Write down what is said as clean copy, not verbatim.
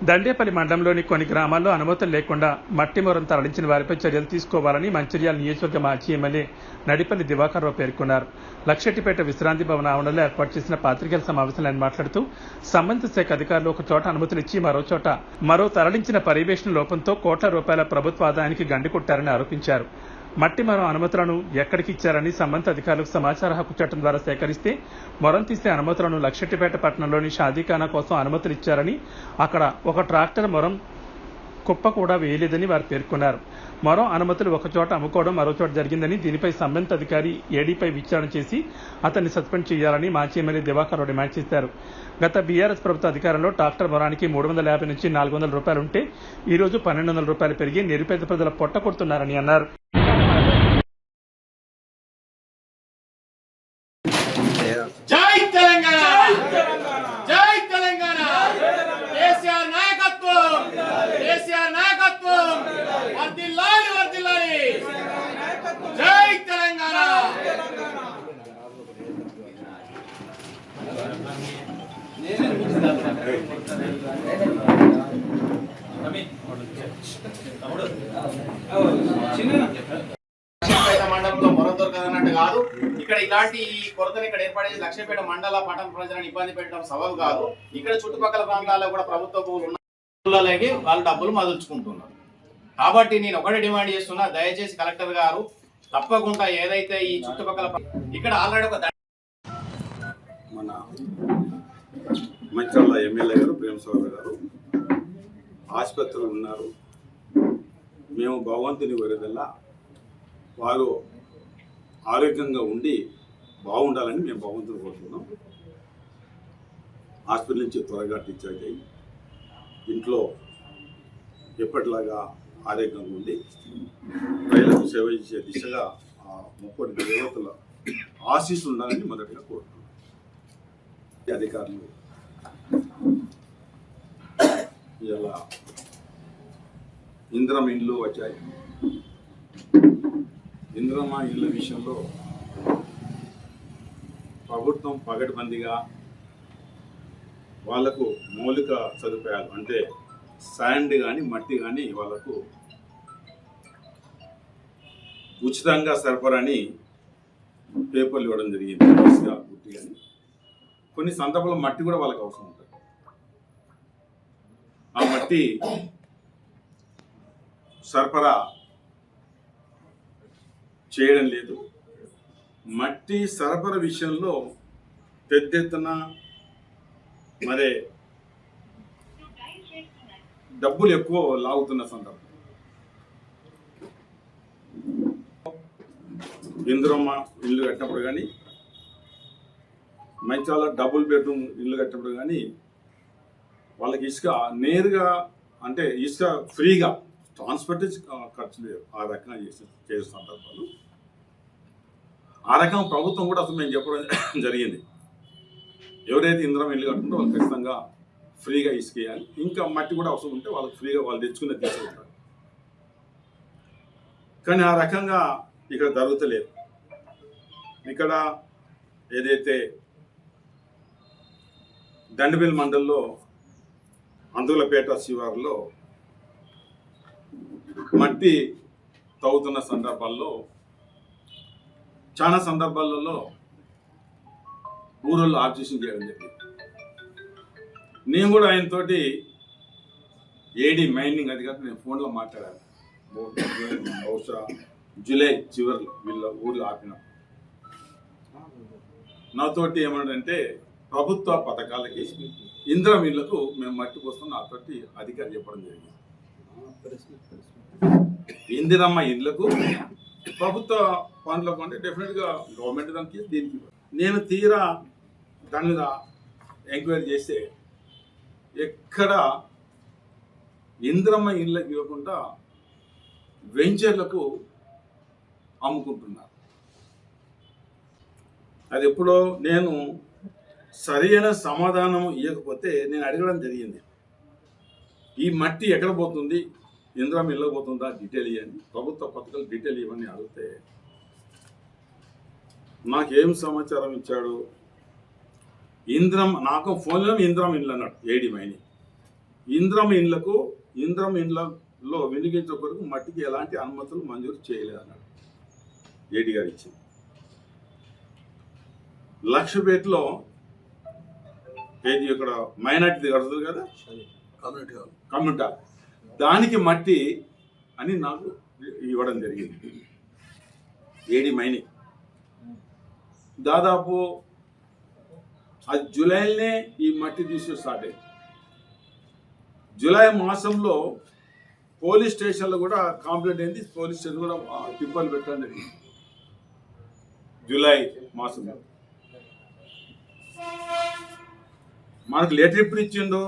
దండేపల్లి మండలంలోని కొన్ని గ్రామాల్లో అనుమతులు లేకుండా మట్టి మొరం తరలించిన వారిపై చర్యలు తీసుకోవాలని మంచిర్యాల నియోజకవర్గ మాజీ ఎమ్మెల్యే నడిపల్లి దివాకర్ రావు పేర్కొన్నారు. లక్షెట్టిపేట విశ్రాంతి భవన ఆవరణలో ఏర్పాటు చేసిన పాత్రికేయుల సమావేశంలో ఆయన మాట్లాడుతూ సంబంధిత శాఖ అధికారులు ఒక చోట అనుమతులు ఇచ్చి మరో తరలించిన పర్యవేక్షణ లోపంతో కోట్ల రూపాయల ప్రభుత్వ ఆదాయానికి గండి కొట్టారని ఆరోపించారు. మట్టి మొరం అనుమతులను ఎక్కడికి ఇచ్చారని సంబంధిత అధికారులకు సమాచార హక్కు చట్టం ద్వారా సేకరిస్తే మొరం తీసే అనుమతులను లక్షెట్టిపేట పట్టణంలోని షాదీఖానా కోసం అనుమతులు ఇచ్చారని, అక్కడ ఒక ట్రాక్టర్ మొరం కుప్ప కూడా వేయలేదని వారు పేర్కొన్నారు. మొరం అనుమతులు ఒక చోట అమ్ముకోవడం మరో చోట జరిగిందని, దీనిపై సంబంధిత అధికారి ఏడీపై విచారణ చేసి అతన్ని సస్పెండ్ చేయాలని మాజీ ఎమ్మెల్యే దివాకర్ రావు డిమాండ్ చేశారు. గత బీఆర్ఎస్ ప్రభుత్వ అధికారంలో ట్రాక్టర్ మొరానికి 350 నుంచి 400 రూపాయలు ఉంటే ఈ రోజు 1200 రూపాయలు పెరిగి నిరుపేద ప్రజల పొట్ట కొడుతున్నారని అన్నారు. జై తెలంగాణ, జై తెలంగాణ, కేసీఆర్ నాయకత్వం, కేసీఆర్ నాయకత్వం, వర్ధిల్లాలి వర్ధిల్లాలి, జై తెలంగాణ. మండలంలో మొర దొరకదన్నట్టు కాదు, ఇక్కడ ఇలాంటి కొరతను ఇక్కడ ఏర్పడేసి లక్ష్మీపేట మండల పట్టణ ప్రజలను ఇబ్బంది పెట్టడం సబబు కాదు. ఇక్కడ చుట్టుపక్కల ప్రాంతాల్లో కూడా ప్రభుత్వ భూములు ఉన్నకి వాళ్ళు డబ్బులు మదుల్చుకుంటున్నారు. కాబట్టి నేను ఒకటే డిమాండ్ చేస్తున్నా, దయచేసి కలెక్టర్ గారు తప్పకుండా ఏదైతే ఈ చుట్టుపక్కల ఇక్కడ ఆల్రెడీ ఒక మన మంచిర్యాల ఎమ్మెల్యే గారు ప్రేమసాగర్ గారు ఆసుపత్రులు ఉన్నారు. మేము భగవంతుని వరదల్లా వారు ఆరోగ్యంగా ఉండి బాగుండాలని మేము భగవంతుని కోరుతున్నాం. హాస్పిటల్ నుంచి త్వరగా డిశ్చార్జ్ అయ్యి ఇంట్లో ఎప్పటిలాగా ఆరోగ్యంగా ఉండి ప్రజలకు సేవ చేసే దిశగా ముప్పటి దేవతల ఆశీస్సులు ఉండాలని మొదటిగా కోరుతున్నాం. అధికారులు ఇలా ఇంద్రం ఇండ్లు వచ్చాయి. ఇంద్రమ్మ ఇళ్ళ విషయంలో ప్రభుత్వం పగడ్బందీగా వాళ్లకు మౌలిక సదుపాయాలు అంటే శాండ్ కానీ మట్టి కానీ వాళ్లకు ఉచితంగా సరఫరాని పేపర్లు ఇవ్వడం జరిగింది. గుట్టి కానీ కొన్ని సందర్భాల్లో మట్టి కూడా వాళ్ళకి అవసరం ఉంటుంది. ఆ మట్టి సరఫరా చేయడం లేదు. మట్టి సరఫరా విషయంలో పెద్ద ఎత్తున మరి డబ్బులు ఎక్కువ లాగుతున్న సందర్భం. ఇంద్రమ్మ ఇల్లు కట్టినప్పుడు కానీ మంచాల డబుల్ బెడ్రూమ్ ఇల్లు కట్టినప్పుడు కానీ వాళ్ళకి ఇసుక నేరుగా అంటే ఇసుక ఫ్రీగా ట్రాన్స్పోర్ట్ ఖర్చు లేదు. ఆ రకంగా చేసే సందర్భాలు ఆ రకం ప్రభుత్వం కూడా అసలు మేము చెప్పడం జరిగింది. ఎవరైతే ఇంద్రం ఇల్లు కట్టుకుంటే వాళ్ళు ఖచ్చితంగా ఫ్రీగా ఇసుకేయాలి. ఇంకా మట్టి కూడా అవసరం ఉంటే వాళ్ళకి ఫ్రీగా వాళ్ళు తెచ్చుకునే తీసుకుంటారు. కానీ ఆ రకంగా ఇక్కడ జరుగుతలేదు. ఇక్కడ ఏదైతే దండేపల్లి మండలంలో అందులపేట శివారులో మట్టి తవ్వుతున్న సందర్భాల్లో చాలా సందర్భాలలో ఊళ్ళో ఆబ్జెక్షన్ చేయడం జరిగింది. నేను కూడా ఆయనతోటి ఏడీ మైనింగ్ అధికారి నేను ఫోన్లో మాట్లాడాను. బహుశా జూలై చివరిలో వీళ్ళ ఊళ్ళో ఆపిన నాతోటి ఏమన్నాడంటే ప్రభుత్వ పథకాలకి ఇంద్రం ఇళ్లకు మేము మట్టి కోసం నాతోటి అధికారి చెప్పడం జరిగింది. ఇందిరమ్మ ఇళ్లకు ప్రభుత్వ పనులకు అంటే డెఫినెట్గా గవర్నమెంట్ దానికి దీనికి నేను తీరా దాని మీద ఎంక్వైరీ చేస్తే ఎక్కడ ఇందిరమ్మ ఇళ్ళకి ఇవ్వకుండా వెంచర్లకు అమ్ముకుంటున్నారు. అది ఎప్పుడో నేను సరైన సమాధానం ఇవ్వకపోతే నేను అడగడం జరిగింది, ఈ మట్టి ఎక్కడ పోతుంది, ఇంద్రం ఇళ్ళకి పోతుందా డీటెయిల్ ఇవ్వండి, ప్రభుత్వ పథకాలు డీటెయిల్ ఇవ్వని అడిగితే నాకేం సమాచారం ఇచ్చాడు, ఇంద్రం నాకు ఫోన్లో ఇంద్రం ఇల్లు అన్నాడు ఏడీ మైని. ఇంద్రం ఇండ్లలో వినియోగించే కొరకు మట్టికి ఎలాంటి అనుమతులు మంజూరు చేయలేదు అన్నాడు ఏడీ గారు ఇచ్చింది. లక్షపేటలో ఏది ఇక్కడ మైనార్టీ కడుతుంది కదా కమ్యూనిటీ హాల్, దానికి మట్టి అని నాకు ఇవ్వడం జరిగింది ఏడీ మైనింగ్. దాదాపు అది జూలైలోనే ఈ మట్టి తీసుకు స్టార్ట్ అయింది. జూలై మాసంలో పోలీస్ స్టేషన్లో కూడా కంప్లైంట్ అయింది, పోలీస్ స్టేషన్ కూడా టిప్పలు పెట్టడం జరిగింది జూలై మాసంలో. మనకు లెటర్ ఎప్పుడు ఇచ్చిండు?